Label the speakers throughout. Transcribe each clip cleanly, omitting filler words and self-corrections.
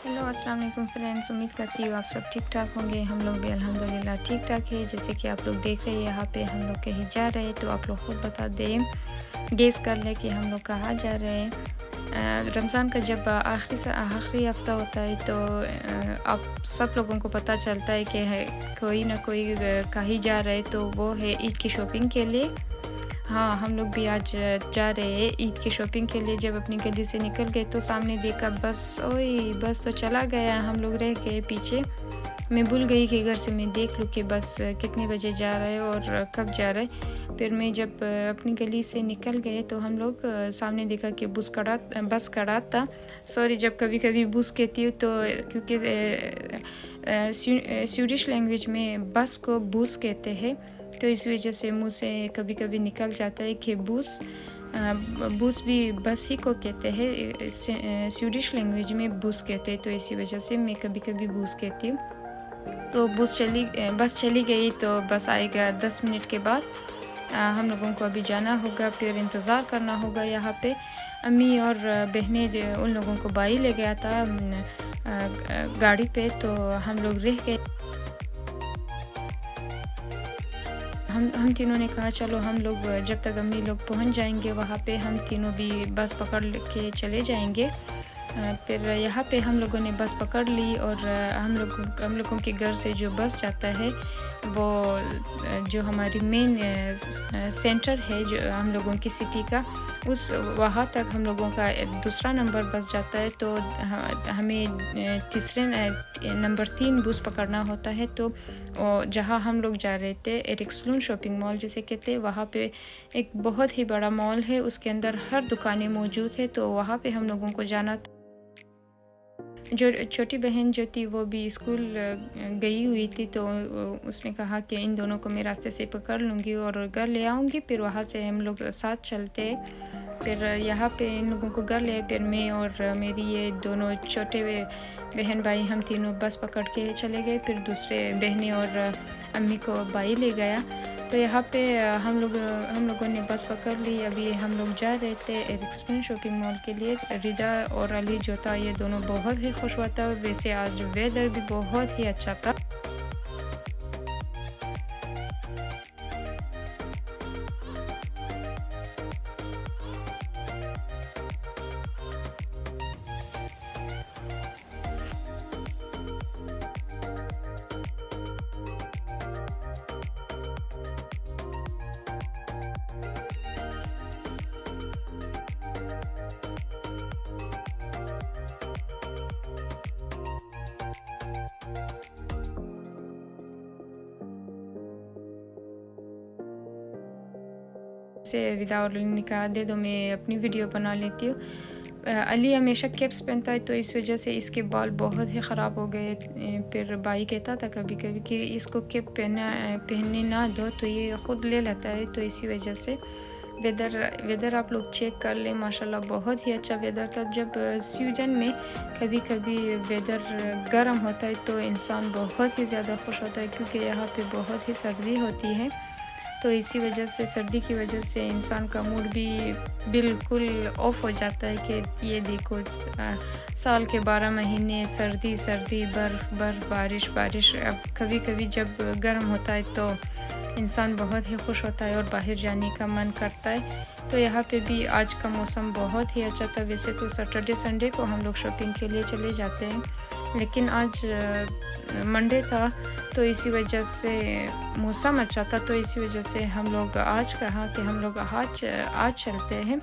Speaker 1: Hello अस्सलाम वालेकुम friends, उम्मीद करती हूँ आप सब ठीक ठाक होंगे। हम लोग भी अल्हम्दुलिल्लाह ठीक ठाक है। जैसे कि आप लोग देख रहे हैं यहाँ पे हम लोग कहीं जा रहे हैं, तो आप लोग खुद बता दें, गेस कर लें कि हम लोग कहाँ जा रहे हैं। रमज़ान का जब आखिरी हफ्ता होता है तो आप सब लोगों को पता चलता है कि कोई ना कोई कहीं जा रहे हैं, तो वो है ईद की शॉपिंग के लिए। हाँ, हम लोग भी आज जा रहे हैं ईद की शॉपिंग के लिए। जब अपनी गली से निकल गए तो सामने देखा बस, ओए बस तो चला गया, हम लोग रह गए पीछे। मैं भूल गई कि घर से मैं देख लूँ कि बस कितने बजे जा रहा है और कब जा रहा है। फिर मैं जब अपनी गली से निकल गए तो हम लोग सामने देखा कि बस खड़ा था। सॉरी, जब कभी कभी बस कहती हूँ तो क्योंकि स्वीडिश लैंग्वेज में बस को बूस कहते हैं, तो इस वजह से मुंह से कभी कभी निकल जाता है कि बूस भी बस ही को कहते हैं। स्वीडिश लैंग्वेज में बूस कहते हैं, तो इसी वजह से मैं कभी कभी बूस कहती हूँ। तो बस चली गई, तो बस आएगा 10 मिनट के बाद। हम लोगों को अभी जाना होगा, फिर इंतज़ार करना होगा यहाँ पे। अम्मी और बहनें, उन लोगों को भाई ले गया था गाड़ी पे, तो हम लोग रह गए। हम तीनों ने कहा चलो हम लोग जब तक अम्मी लोग पहुंच जाएंगे वहाँ पे, हम तीनों भी बस पकड़ के चले जाएंगे। फिर यहाँ पे हम लोगों ने बस पकड़ ली और हम लोगों के घर से जो बस जाता है वो जो हमारी मेन सेंटर है जो हम लोगों की सिटी का, उस वहाँ तक हम लोगों का दूसरा नंबर बस जाता है। तो हमें तीसरे नंबर 3 बस पकड़ना होता है। तो जहाँ हम लोग जा रहे थे, एरिक्सलून शॉपिंग मॉल जिसे कहते हैं, वहाँ पे एक बहुत ही बड़ा मॉल है, उसके अंदर हर दुकानें मौजूद है। तो वहाँ पे हम लोगों को जाना था। जो छोटी बहन जो थी वो भी स्कूल गई हुई थी, तो उसने कहा कि इन दोनों को मैं रास्ते से पकड़ लूँगी और घर ले आऊँगी, फिर वहाँ से हम लोग साथ चलते। फिर यहाँ पे इन लोगों को घर ले, फिर मैं और मेरी ये दोनों छोटे बहन भाई, हम तीनों बस पकड़ के चले गए। फिर दूसरे बहनें और अम्मी को भाई ले गया। तो यहाँ पे हम लोगों ने बस पकड़ ली। अभी हम लोग जा रहे थे एरिक्सलून शॉपिंग मॉल के लिए। रिदा और अली जो था, ये दोनों बहुत ही खुश हुआ था। वैसे आज वेदर भी बहुत ही अच्छा था। से रिदा और अली ने कहा दे दो, मैं अपनी वीडियो बना लेती हूँ। अली हमेशा कैप्स पहनता है, तो इस वजह से इसके बाल बहुत ही ख़राब हो गए। फिर भाई कहता था कभी कभी कि इसको कैप पहनने ना दो, तो ये ख़ुद ले लेता है। तो इसी वजह से वेदर आप लोग चेक कर लें, माशाल्लाह बहुत ही अच्छा वेदर था। जब स्वीडन में कभी कभी वेदर गर्म होता है तो इंसान बहुत ही ज़्यादा खुश होता है, क्योंकि यहाँ पे बहुत ही सर्दी होती है। तो इसी वजह से, सर्दी की वजह से इंसान का मूड भी बिल्कुल ऑफ हो जाता है कि ये देखो साल के 12 महीने सर्दी सर्दी, बर्फ़ बारिश। अब कभी कभी जब गर्म होता है तो इंसान बहुत ही खुश होता है और बाहर जाने का मन करता है। तो यहाँ पे भी आज का मौसम बहुत ही अच्छा था। वैसे तो सैटरडे संडे को हम लोग शॉपिंग के लिए चले जाते हैं, लेकिन आज मंडे था, तो इसी वजह से मौसम अच्छा था। तो इसी वजह से हम लोग आज कहा कि हम लोग आज चलते हैं।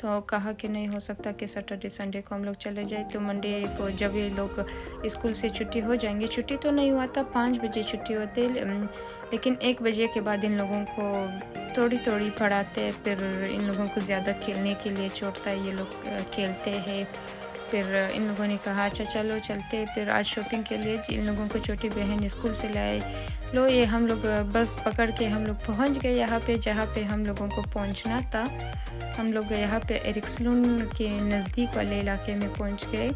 Speaker 1: तो कहा कि नहीं हो सकता कि सैटरडे संडे को हम लोग चले जाए। तो मंडे को जब ये लोग स्कूल से छुट्टी हो जाएंगे, छुट्टी तो नहीं हुआ था, 5 बजे छुट्टी होती, लेकिन 1 बजे के बाद इन लोगों को थोड़ी पढ़ाते, फिर इन लोगों को ज़्यादा खेलने के लिए छोड़ता है। ये लोग खेलते हैं फिर इन लोगों ने कहा अच्छा चलो चलते। फिर आज शॉपिंग के लिए इन लोगों को छोटी बहन स्कूल से लाए। लो ये हम लोग बस पकड़ के हम लोग पहुंच गए यहाँ पे जहाँ पे हम लोगों को पहुंचना था। हम लोग यहाँ पे एरिक्सलून के नज़दीक वाले इलाके में पहुंच गए।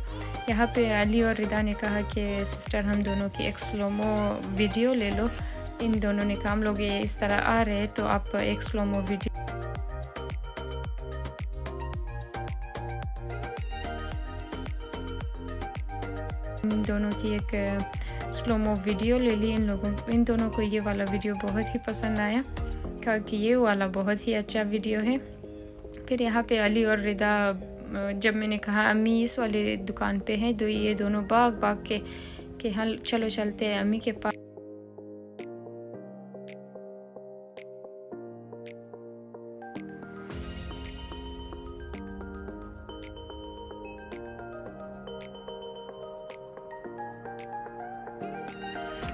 Speaker 1: यहाँ पे अली और रिदा ने कहा कि सिस्टर हम दोनों की एक स्लोमो वीडियो ले लो। इन दोनों ने कहा हम लोग ये इस तरह आ रहे हैं तो आप एक स्लोमो वीडियो इन दोनों की एक स्लोमो वीडियो ले ली। इन दोनों को ये वाला वीडियो बहुत ही पसंद आया, कहा कि ये वाला बहुत ही अच्छा वीडियो है। फिर यहाँ पे अली और रिदा जब मैंने कहा अम्मी इस वाले दुकान पे हैं तो ये दोनों भाग भाग के हल चलो चलते हैं अम्मी के पास।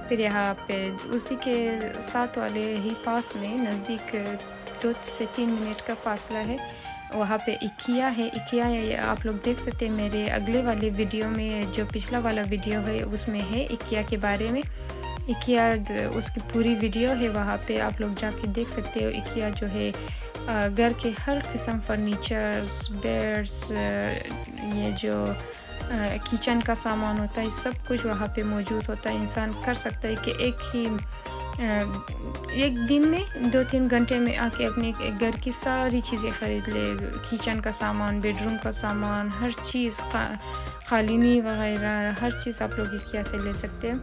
Speaker 1: फिर यहाँ पे उसी के साथ वाले ही पास में नज़दीक 2 से 3 मिनट का फासला है, वहाँ पे इकिया है। इकिया आप लोग देख सकते हैं मेरे अगले वाले वीडियो में, जो पिछला वाला वीडियो है उसमें है इकिया के बारे में। इकिया उसकी पूरी वीडियो है, वहाँ पे आप लोग जाके देख सकते हो। इकिया जो है घर के हर किस्म फर्नीचर्स, बेड्स, ये जो किचन का सामान होता है सब कुछ वहाँ पे मौजूद होता है। इंसान कर सकता है कि एक दिन में 2-3 घंटे में आके अपने घर की सारी चीज़ें ख़रीद ले। किचन का सामान, बेडरूम का सामान, हर चीज़, क़ालीनी वगैरह हर चीज़ आप लोग इकिया से ले सकते हैं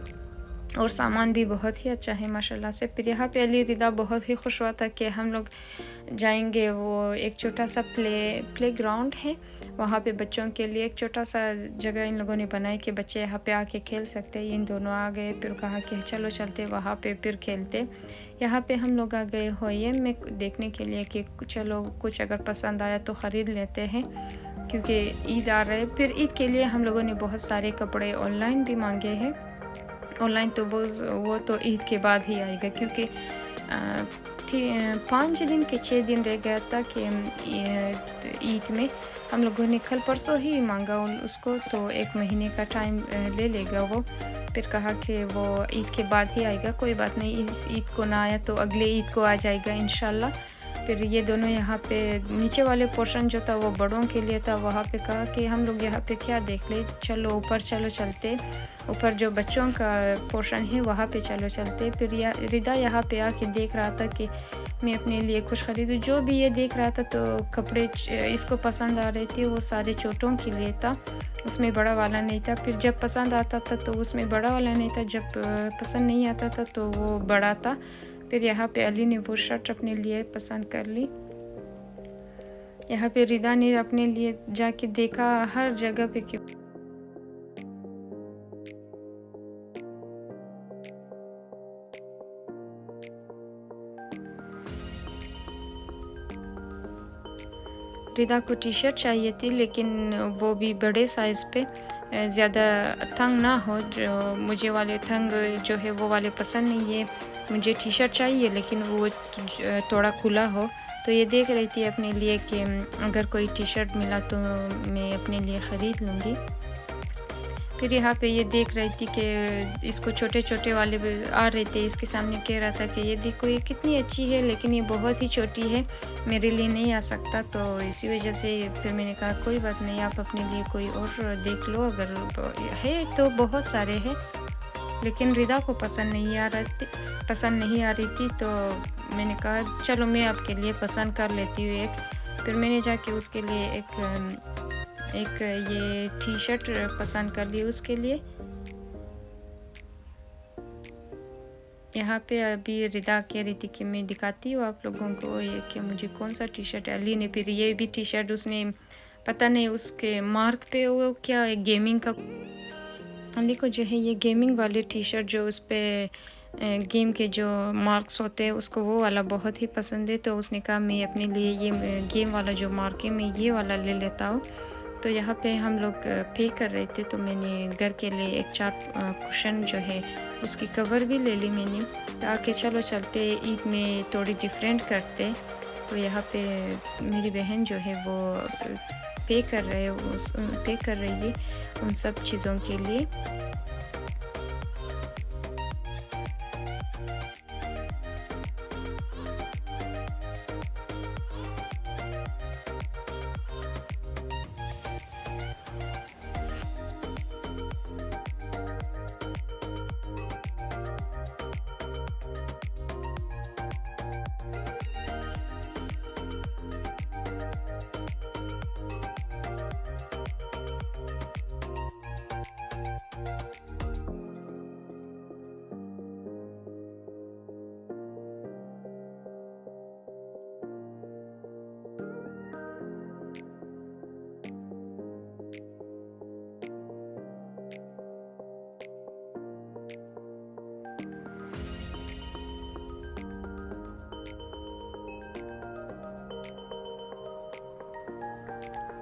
Speaker 1: और सामान भी बहुत ही अच्छा है माशाल्लाह से। फिर यहाँ पे अली रिदा बहुत ही खुश हुआ था कि हम लोग जाएंगे। वो एक छोटा सा प्ले ग्राउंड है, वहाँ पे बच्चों के लिए एक छोटा सा जगह इन लोगों ने बनाई कि बच्चे यहाँ पे आके खेल सकते हैं। इन दोनों आ गए, फिर कहा कि चलो चलते वहाँ पे फिर खेलते। यहाँ पे हम लोग आ गए होयम में देखने के लिए कि चलो कुछ अगर पसंद आया तो ख़रीद लेते हैं क्योंकि ईद आ रहा है। फिर ईद के लिए हम लोगों ने बहुत सारे कपड़े ऑनलाइन भी मांगे हैं। ऑनलाइन तो वो तो ईद के बाद ही आएगा क्योंकि 5 दिन के 6 दिन रह गया था कि ईद में हम लोगों ने कल परसों ही मांगा उसको, तो 1 महीने का टाइम ले लेगा वो। फिर कहा कि वो ईद के बाद ही आएगा, कोई बात नहीं, इस ईद को ना आया तो अगले ईद को आ जाएगा इंशाल्लाह। फिर ये दोनों यहाँ पे नीचे वाले पोर्शन जो था वो बड़ों के लिए था, वहाँ पे कहा कि हम लोग यहाँ पे क्या देख ले, चलो ऊपर चलो चलते, ऊपर जो बच्चों का पोर्शन है वहाँ पे चलो चलते। फिर रिदा यहाँ पे आके देख रहा था कि मैं अपने लिए कुछ ख़रीदूँ। जो भी ये देख रहा था तो कपड़े इसको पसंद आ रहे थे, वो सारे छोटों के लिए था, उसमें बड़ा वाला नहीं था। फिर जब पसंद आता था तो उसमें बड़ा वाला नहीं था, जब पसंद नहीं आता था तो वो बड़ा था। फिर यहाँ पे अली ने वो शर्ट अपने लिए पसंद कर ली। यहाँ पे रिदा ने अपने लिए जाके देखा हर जगह पे कि रिदा को टी शर्ट चाहिए थी, लेकिन वो भी बड़े साइज़ पे, ज़्यादा तंग ना हो। जो मुझे वाले तंग जो है वो वाले पसंद नहीं है, मुझे टी शर्ट चाहिए लेकिन वो थोड़ा खुला हो। तो ये देख रही थी अपने लिए कि अगर कोई टी शर्ट मिला तो मैं अपने लिए ख़रीद लूँगी। फिर यहाँ पे ये देख रही थी कि इसको छोटे छोटे वाले आ रहे थे, इसके सामने कह रहा था कि ये देखो ये कितनी अच्छी है लेकिन ये बहुत ही छोटी है, मेरे लिए नहीं आ सकता। तो इसी वजह से फिर मैंने कहा कोई बात नहीं, आप अपने लिए कोई और देख लो, अगर है तो बहुत सारे हैं। लेकिन रिदा को पसंद नहीं आ रही थी तो मैंने कहा चलो मैं आपके लिए पसंद कर लेती हूँ एक। फिर मैंने जाके उसके लिए एक ये टी शर्ट पसंद कर ली उसके लिए। यहाँ पे अभी रिदा कह रही थी कि मैं दिखाती हूँ आप लोगों को ये कि मुझे कौन सा टी शर्ट है। अली ने फिर ये भी टी शर्ट, उसने पता नहीं उसके मार्क पे वो क्या है, गेमिंग का। अली को जो है ये गेमिंग वाली टी शर्ट जो उस पर गेम के जो मार्क्स होते हैं उसको वो वाला बहुत ही पसंद है। तो उसने कहा मैं अपने लिए ये गेम वाला जो मार्क है मैं ये वाला ले लेता हूँ। तो यहाँ पे हम लोग पे कर रहे थे तो मैंने घर के लिए एक 4 कुशन जो है उसकी कवर भी ले ली मैंने, ताकि चलो चलते ईद में थोड़ी डिफरेंट करते। तो यहाँ पे मेरी बहन जो है वो पे कर रही है उन सब चीज़ों के लिए।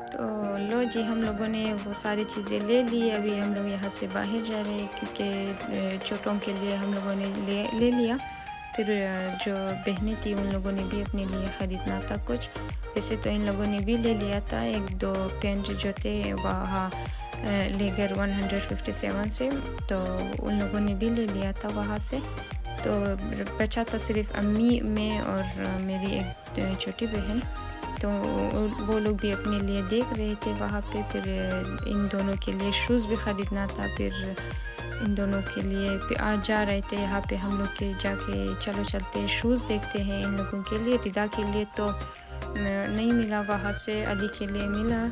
Speaker 1: तो लो जी, हम लोगों ने वो सारी चीज़ें ले ली। अभी हम लोग यहाँ से बाहर जा रहे हैं क्योंकि चोटों के लिए हम लोगों ने ले लिया। फिर जो बहनें थी उन लोगों ने भी अपने लिए ख़रीदना था कुछ। वैसे तो इन लोगों ने भी ले लिया था, 1-2 पेंट जो थे वहाँ लेगर 157 से, तो उन लोगों ने भी ले लिया था वहाँ से। तो बचा था सिर्फ अम्मी, मैं और मेरी एक छोटी बहन। तो वो लोग भी अपने लिए देख रहे थे वहाँ पे। फिर इन दोनों के लिए शूज़ भी ख़रीदना था। फिर इन दोनों के लिए फिर आज जा रहे थे यहाँ पे हम लोग के जाके चलो चलते शूज़ देखते हैं इन लोगों के लिए। रिदा के लिए तो नहीं मिला, वहाँ से अली के लिए मिला।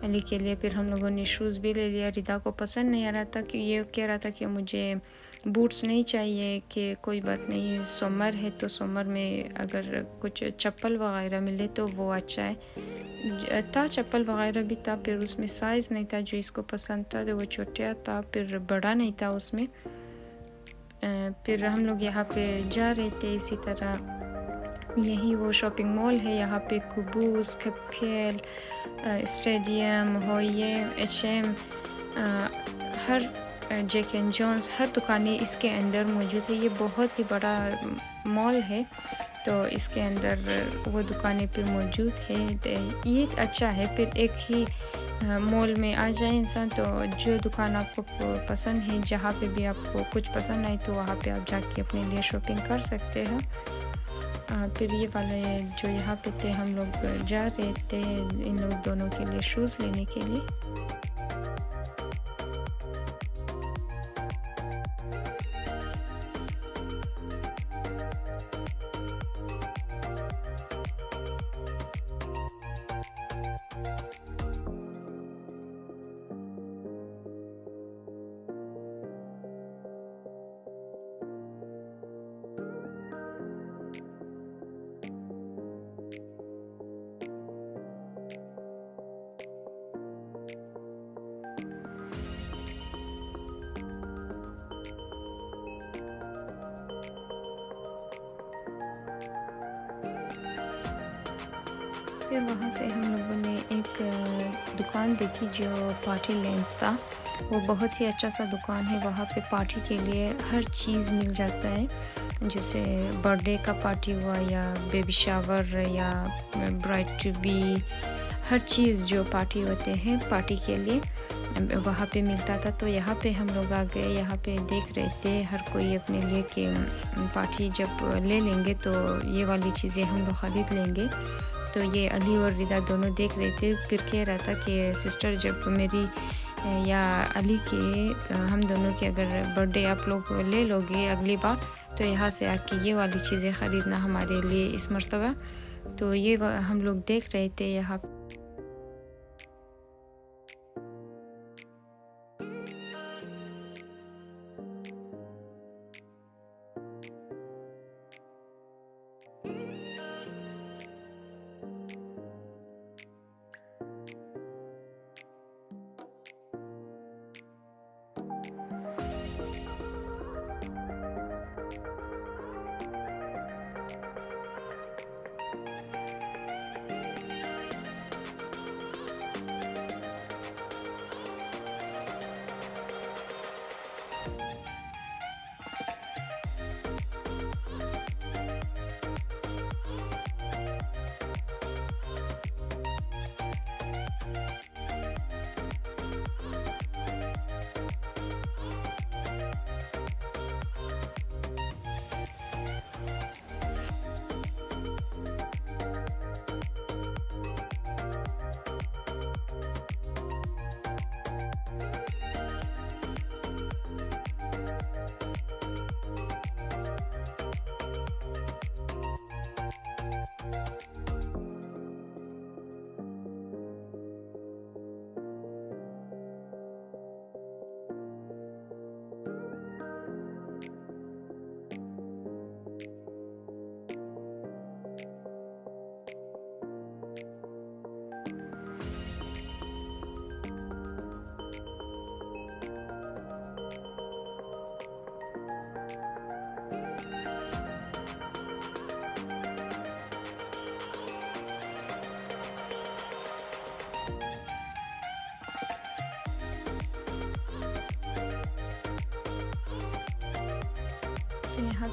Speaker 1: अली के लिए फिर हम लोगों ने शूज़ भी ले लिया। रिदा को पसंद नहीं आ रहा था कि ये कह रहा था कि मुझे बूट्स नहीं चाहिए, कि कोई बात नहीं, समर है तो समर में अगर कुछ चप्पल वगैरह मिले तो वो अच्छा है। था चप्पल वगैरह भी था, फिर उसमें साइज़ नहीं था जो इसको पसंद था, तो वो छोटा था, फिर बड़ा नहीं था उसमें। फिर हम लोग यहाँ पे जा रहे थे इसी तरह। यही वो शॉपिंग मॉल है यहाँ पे, कुबूस, कपियल, स्टेडियम, होये, H&M, हर जैक एंड जोन्स, हर दुकानें इसके अंदर मौजूद है। ये बहुत ही बड़ा मॉल है, तो इसके अंदर वो दुकानें फिर मौजूद है। ये अच्छा है, फिर एक ही मॉल में आ जाए इंसान, तो जो दुकान आपको पसंद है, जहाँ पे भी आपको कुछ पसंद आए तो वहाँ पे आप जाके अपने लिए शॉपिंग कर सकते हैं। फिर ये वाले जो यहाँ पे थे हम लोग जा रहे थे इन लोग दोनों के लिए शूज़ लेने के लिए। फिर वहाँ से हम लोगों ने एक दुकान देखी जो पार्टी लैंड था। वो बहुत ही अच्छा सा दुकान है। वहाँ पे पार्टी के लिए हर चीज़ मिल जाता है, जैसे बर्थडे का पार्टी हुआ या बेबी शावर या ब्राइड टू बी, हर चीज़ जो पार्टी होते हैं पार्टी के लिए वहाँ पे मिलता था। तो यहाँ पे हम लोग आ गए, यहाँ पे देख रहे थे हर कोई अपने लिए कि पार्टी जब ले लेंगे तो ये वाली चीज़ें हम लोग ख़रीद लेंगे। तो ये अली और रिदा दोनों देख रहे थे। फिर कह रहा था कि सिस्टर, जब मेरी या अली के हम दोनों की अगर बर्थडे आप लोग ले लोगे अगली बार, तो यहाँ से आके ये वाली चीज़ें ख़रीदना हमारे लिए इस मर्तबा। तो ये हम लोग देख रहे थे यहाँ।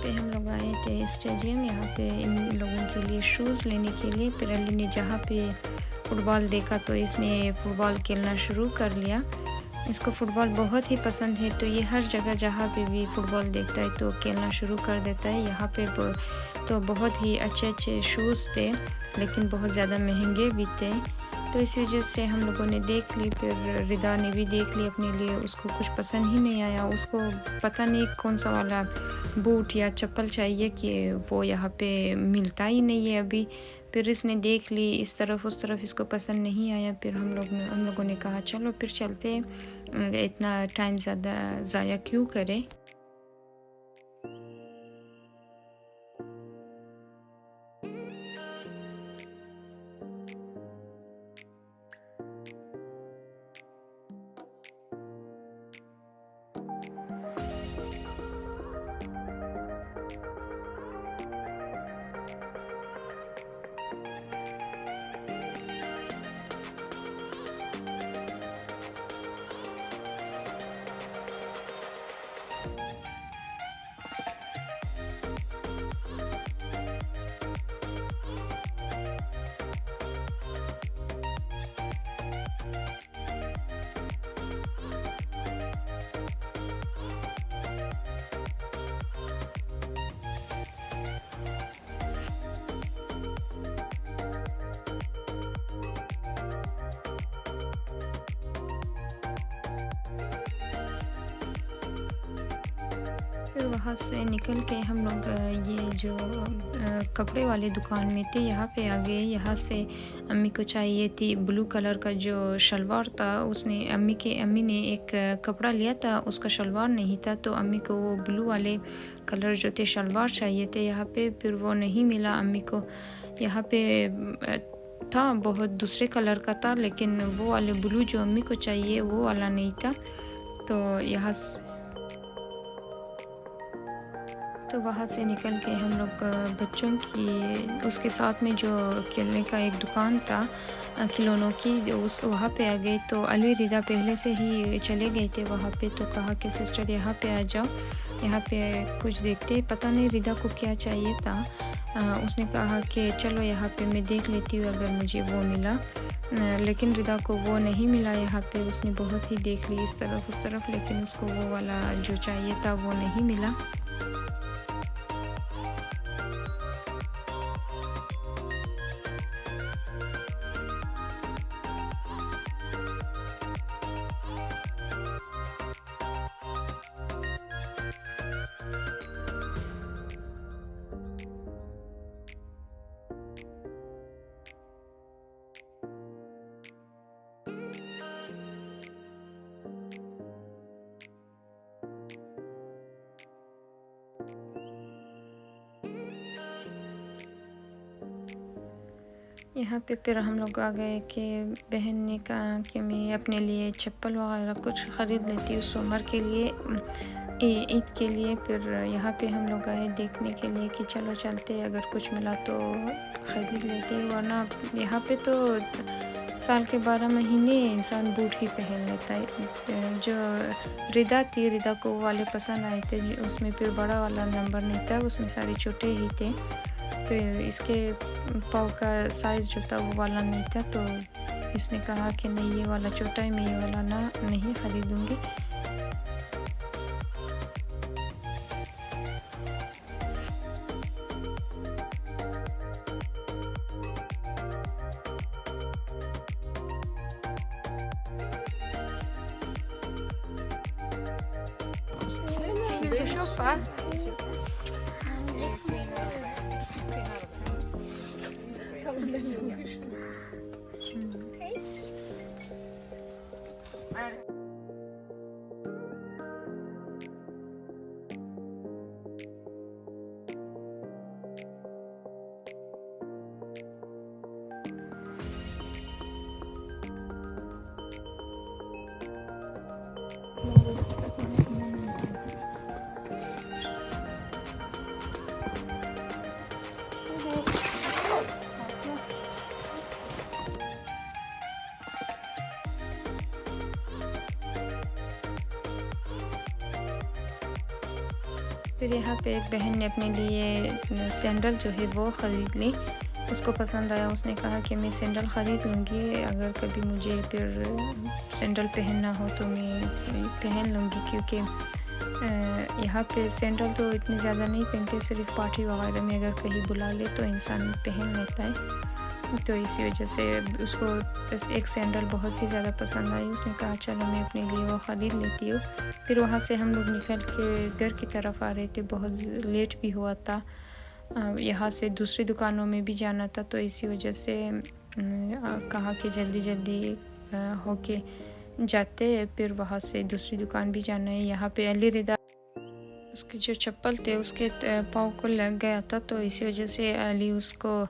Speaker 1: पे हम लोग आए थे स्टेडियम, यहाँ पे इन लोगों के लिए शूज़ लेने के लिए। फिर अली ने जहाँ पे फ़ुटबॉल देखा तो इसने फ़ुटबॉल खेलना शुरू कर लिया। इसको फ़ुटबॉल बहुत ही पसंद है, तो ये हर जगह जहाँ पे भी फ़ुटबॉल देखता है तो खेलना शुरू कर देता है। यहाँ पे तो बहुत ही अच्छे अच्छे शूज़ थे, लेकिन बहुत ज़्यादा महंगे भी थे। तो इस वजह से हम लोगों ने देख ली, फिर रिदा ने भी देख ली अपने लिए। उसको कुछ पसंद ही नहीं आया, उसको पता नहीं कौन सा वाला बूट या चप्पल चाहिए कि वो यहाँ पे मिलता ही नहीं है अभी। फिर इसने देख ली इस तरफ उस तरफ, इसको पसंद नहीं आया। फिर हम लोगों ने कहा चलो फिर चलते, इतना टाइम ज़्यादा ज़ाया क्यों करें। फिर वहाँ से निकल के हम लोग ये जो कपड़े वाले दुकान में थे यहाँ पे आ गए। यहाँ से अम्मी को चाहिए थी ब्लू कलर का जो शलवार था। उसने अम्मी ने एक कपड़ा लिया था, उसका शलवार नहीं था, तो अम्मी को वो ब्लू वाले कलर जो थे शलवार चाहिए थे यहाँ पे। फिर वो नहीं मिला अम्मी को। यहाँ पे था बहुत दूसरे कलर का था, लेकिन वो वाले ब्लू जो अम्मी को चाहिए वो वाला नहीं था। तो वहाँ से निकल के हम लोग बच्चों की उसके साथ में जो खेलने का एक दुकान था खिलौनों की, वहाँ पे आ गए। तो अली रिदा पहले से ही चले गए थे वहाँ पे, तो कहा कि सिस्टर यहाँ पे आ जाओ, यहाँ पे कुछ देखते। पता नहीं रिदा को क्या चाहिए था। उसने कहा कि चलो यहाँ पे मैं देख लेती हूँ अगर मुझे वो मिला, लेकिन रिदा को वो नहीं मिला। यहाँ पे उसने बहुत ही देख ली इस तरफ उस तरफ, लेकिन उसको वो वाला जो चाहिए था वो नहीं मिला। यहाँ पे फिर हम लोग आ गए कि बहन ने कहा कि मैं अपने लिए चप्पल वगैरह कुछ ख़रीद लेती हूँ समर के लिए, ईद के लिए। फिर यहाँ पे हम लोग आए देखने के लिए कि चलो चलते, अगर कुछ मिला तो ख़रीद लेते, वरना यहाँ पे तो साल के 12 महीने इंसान बूट ही पहन लेता है। जो रिदा को वाले पसंद आए थे, उसमें फिर बड़ा वाला नंबर नहीं था, उसमें सारे छोटे ही थे। तो इसके पाव का साइज़ जो था वो वाला नहीं था, तो इसने कहा कि नहीं ये वाला छोटा है, मैं ये वाला नहीं ख़रीदूँगी। फिर यहाँ पे एक बहन ने अपने लिए सैंडल जो है वो ख़रीद ली। उसको पसंद आया, उसने कहा कि मैं सैंडल ख़रीद लूँगी, अगर कभी मुझे फिर सैंडल पहनना हो तो मैं पहन लूँगी, क्योंकि यहाँ पे सैंडल तो इतने ज़्यादा नहीं पहनते, सिर्फ पार्टी वगैरह में अगर कहीं बुला ले तो इंसान पहन लेता है। तो इसी वजह से उसको बस एक सैंडल बहुत ही ज़्यादा पसंद आई। उसने कहा चलो मैं अपने लिए वो ख़रीद लेती हूँ। फिर वहाँ से हम लोग निकल के घर की तरफ आ रहे थे, बहुत लेट भी हुआ था, यहाँ से दूसरी दुकानों में भी जाना था, तो इसी वजह से कहा कि जल्दी जल्दी होके जाते, फिर वहाँ से दूसरी दुकान भी जाना है। यहाँ पे अली रिदा उसके जो चप्पल थे उसके पाँव को लग गया था, तो इसी वजह से अली उसको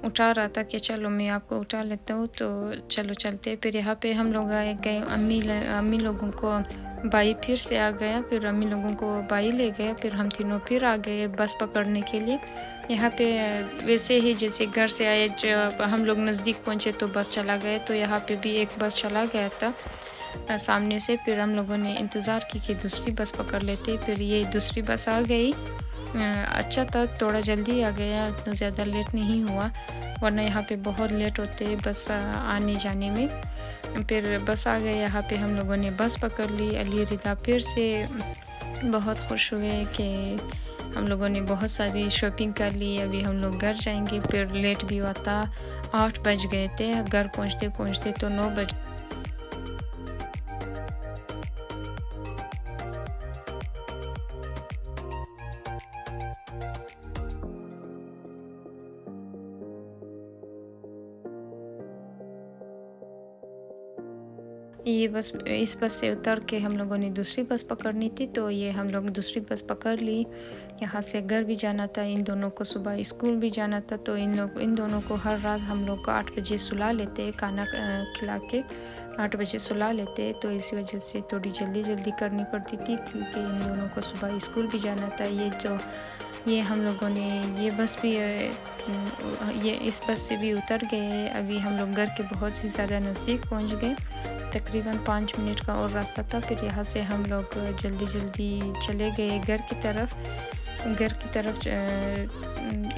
Speaker 1: उठा रहा था कि चलो मैं आपको उठा लेता हूँ, तो चलो चलते। फिर यहाँ पे हम लोग आए गए, अम्मी लोगों को भाई फिर से आ गया, फिर अम्मी लोगों को भाई ले गया, फिर हम तीनों फिर आ गए बस पकड़ने के लिए। यहाँ पे वैसे ही जैसे घर से आए, जब हम लोग नज़दीक पहुँचे तो बस चला गया, तो यहाँ पे भी एक बस चला गया था सामने से। फिर हम लोगों ने इंतज़ार की कि दूसरी बस पकड़ लेते, फिर ये दूसरी बस आ गई। अच्छा था, थोड़ा जल्दी आ गया, इतना ज़्यादा लेट नहीं हुआ, वरना यहाँ पे बहुत लेट होते बस आने जाने में। फिर बस आ गए, यहाँ पे हम लोगों ने बस पकड़ ली। अली रिदा फिर से बहुत खुश हुए कि हम लोगों ने बहुत सारी शॉपिंग कर ली, अभी हम लोग घर जाएंगे। फिर लेट भी हुआ था, 8 बज गए थे, घर पहुँचते पहुँचते तो 9 बज। ये बस, इस बस से उतर के हम लोगों ने दूसरी बस पकड़नी थी, तो ये हम लोग दूसरी बस पकड़ ली। यहाँ से घर भी जाना था, इन दोनों को सुबह स्कूल भी जाना था, तो इन दोनों को हर रात हम लोग को 8 बजे सुला लेते, खाना खिला के 8 बजे सुला लेते, तो इसी वजह से थोड़ी जल्दी करनी पड़ती थी, क्योंकि इन दोनों को सुबह स्कूल भी जाना था। ये हम लोगों ने ये बस भी ये इस बस से भी उतर गए। अभी हम लोग घर के बहुत ही ज़्यादा नज़दीक पहुंच गए, तकरीबन 5 मिनट का और रास्ता था। फिर यहाँ से हम लोग जल्दी चले गए घर की तरफ।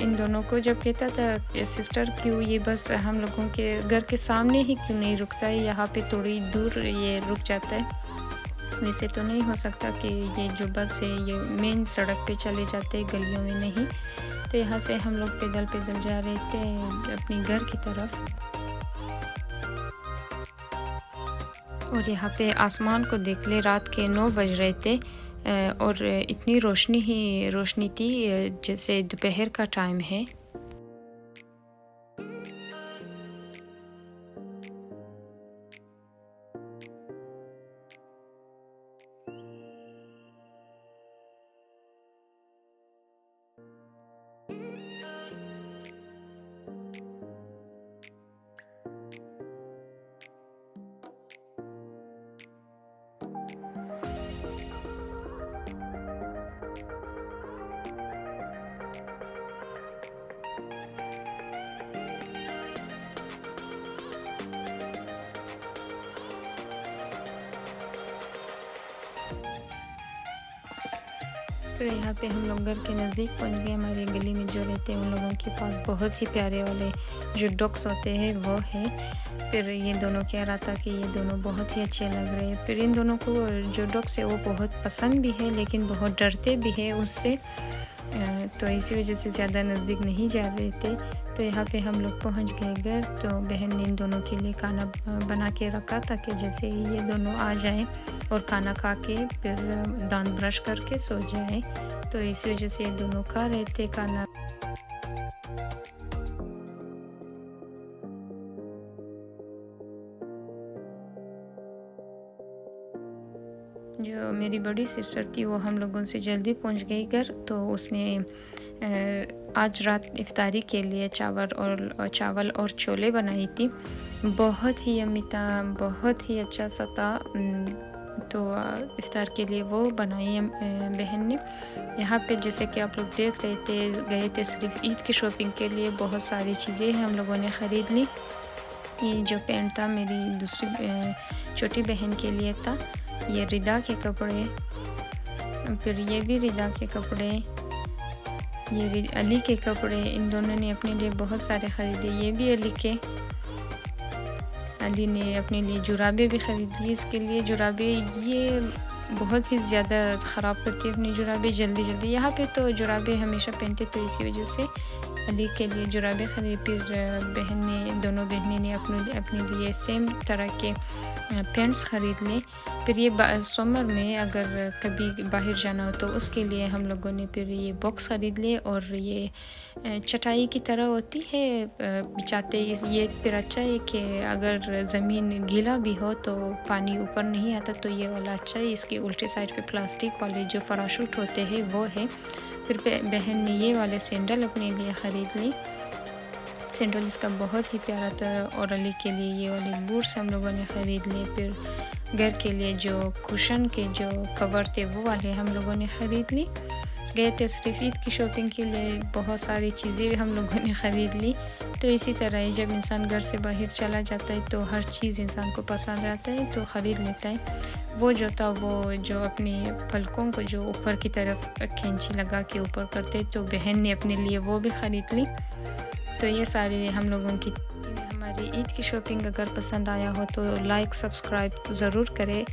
Speaker 1: इन दोनों को जब कहता था सिस्टर क्यों ये बस हम लोगों के घर के सामने ही क्यों नहीं रुकता है, यहाँ पे थोड़ी दूर ये रुक जाता है, वैसे तो नहीं हो सकता कि ये जो बस है ये मेन सड़क पे चले जाते, गलियों में नहीं। तो यहाँ से हम लोग पैदल जा रहे थे अपने घर की तरफ, और यहाँ पे आसमान को देख ले, रात के 9 बज रहे थे और इतनी रोशनी थी जैसे दोपहर का टाइम है। फिर यहाँ पे हम लोग घर के नज़दीक पहुँच गए। हमारे गली में जो रहते हैं उन लोगों के पास बहुत ही प्यारे वाले जो डॉग्स होते हैं वो है। फिर ये दोनों कह रहा था कि ये दोनों बहुत ही अच्छे लग रहे हैं। फिर इन दोनों को जो डॉग्स है वो बहुत पसंद भी है, लेकिन बहुत डरते भी है उससे, तो इसी वजह से ज़्यादा नज़दीक नहीं जा रहे थे। तो यहाँ पे हम लोग पहुँच गए घर। तो बहन ने इन दोनों के लिए खाना बना के रखा था कि जैसे ही ये दोनों आ जाएं और खाना खा के फिर दांत ब्रश करके सो जाएं, तो इसी वजह से ये दोनों खा रहे थे खाना। जो मेरी बड़ी सिस्टर थी वो हम लोगों से जल्दी पहुंच गई घर, तो उसने आज रात इफ्तारी के लिए चावल और छोले बनाई थी। बहुत ही यम्मी था, बहुत ही अच्छा सा था। तो इफ्तार के लिए वो बनाई बहन ने। यहाँ पे जैसे कि आप लोग देख रहे थे, गए थे सिर्फ ईद की शॉपिंग के लिए, बहुत सारी चीज़ें हम लोगों ने ख़रीद ली। ये जो पैंट था मेरी दूसरी छोटी बहन के लिए था, ये रिदा के कपड़े, फिर ये भी रिदा के कपड़े, ये भी अली के कपड़े, इन दोनों ने अपने लिए बहुत सारे ख़रीदे। ये भी अली के, अली ने अपने लिए जुराबे भी ख़रीद ली। इसके लिए जुराबे ये बहुत ही ज़्यादा ख़राब करती है अपनी जुराबे जल्दी जल्दी। यहाँ पे तो जुराबे हमेशा पहनते, तो इसी वजह से अली के लिए जुराबे ख़रीद। फिर दोनों बहनें ने अपने लिए सेम तरह के पैंट्स ख़रीद लें। फिर ये समर में अगर कभी बाहर जाना हो तो उसके लिए हम लोगों ने फिर ये बॉक्स ख़रीद लिए। और ये चटाई की तरह होती है बिछाते, ये फिर अच्छा है कि अगर ज़मीन गीला भी हो तो पानी ऊपर नहीं आता, तो ये वाला अच्छा है। इसके उल्टे साइड पे प्लास्टिक वाले जो पैराशूट होते हैं वो है। फिर बहन ने ये वाले सैंडल अपने लिए ख़रीद ली। सैंडल इसका बहुत ही प्यारा था। और अली के लिए ये वाले बूट्स हम लोगों ने ख़रीद लिए। फिर घर के लिए जो कुशन के जो कवर थे वो वाले हम लोगों ने ख़रीद ली। गए थे सिर्फ ईद की शॉपिंग के लिए, बहुत सारी चीज़ें हम लोगों ने ख़रीद ली। तो इसी तरह ही जब इंसान घर से बाहर चला जाता है तो हर चीज़ इंसान को पसंद आता है तो ख़रीद लेता है। वो जो था वो जो अपने पलकों को जो ऊपर की तरफ कैंची लगा के ऊपर करते, तो बहन ने अपने लिए वो भी ख़रीद ली। तो ये सारी हम लोगों की हमारी ईद की शॉपिंग। अगर पसंद आया हो तो लाइक सब्सक्राइब ज़रूर करें।